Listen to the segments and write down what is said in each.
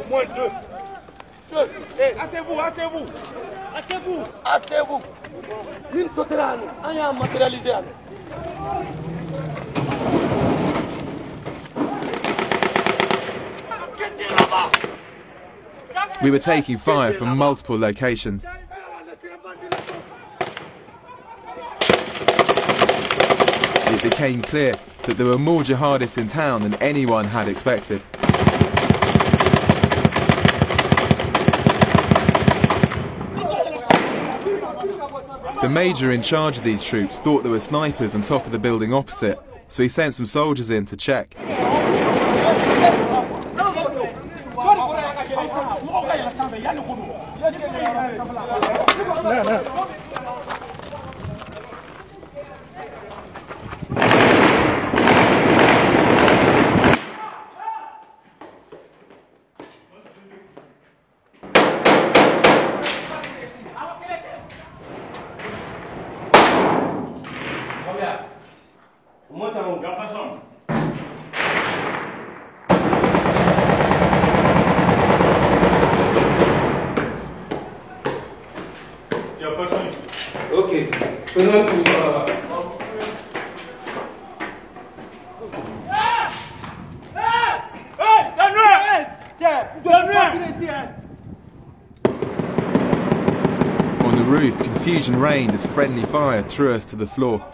Moins deux. Asseyez-vous, asseyez-vous. Asseyez-vous. Asseyez-vous. Une sautera, on a matérialisé. We were taking fire from multiple locations. It became clear that there were more jihadists in town than anyone had expected. The major in charge of these troops thought there were snipers on top of the building opposite, so he sent some soldiers in to check. On the roof, confusion reigned as friendly fire threw us to the floor.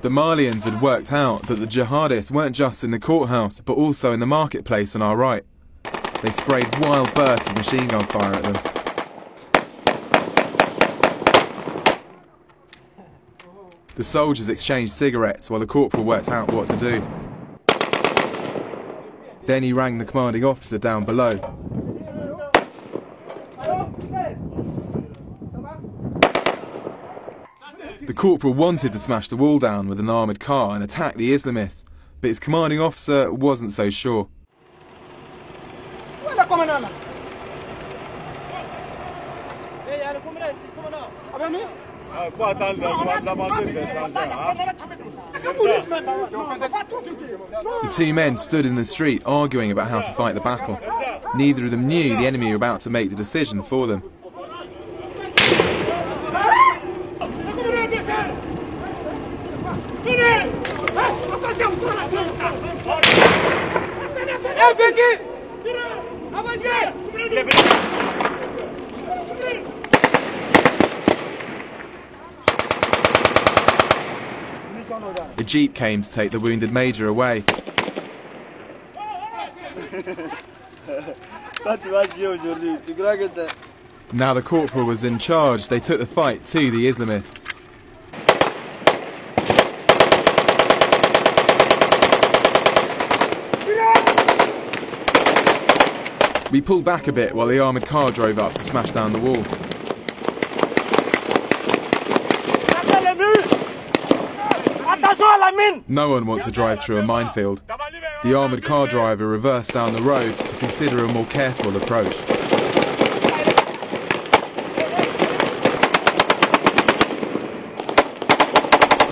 The Malians had worked out that the jihadists weren't just in the courthouse, but also in the marketplace on our right. They sprayed wild bursts of machine gun fire at them. The soldiers exchanged cigarettes while the corporal worked out what to do. Then he rang the commanding officer down below. The corporal wanted to smash the wall down with an armoured car and attack the Islamists, but his commanding officer wasn't so sure. The two men stood in the street arguing about how to fight the battle. Neither of them knew the enemy were about to make the decision for them. A jeep came to take the wounded major away. Now the corporal was in charge, they took the fight to the Islamists. We pulled back a bit while the armoured car drove up to smash down the wall. No one wants to drive through a minefield. The armoured car driver reversed down the road to consider a more careful approach.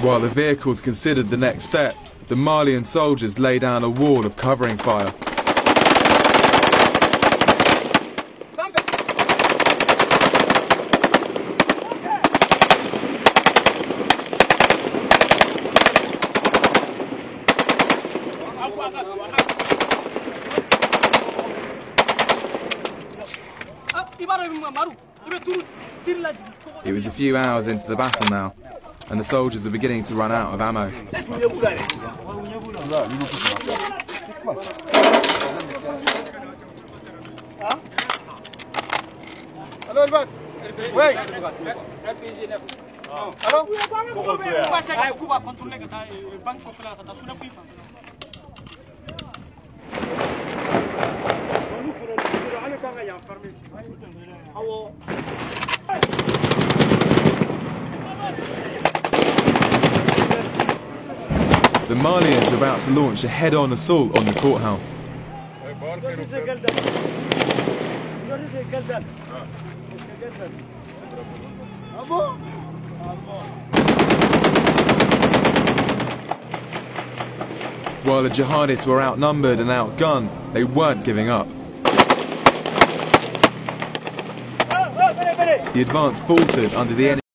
While the vehicles considered the next step, the Malian soldiers lay down a wall of covering fire. It was a few hours into the battle now, and the soldiers were beginning to run out of ammo. The Malians are about to launch a head-on assault on the courthouse. While the jihadists were outnumbered and outgunned, they weren't giving up. The advance faltered under the enemy.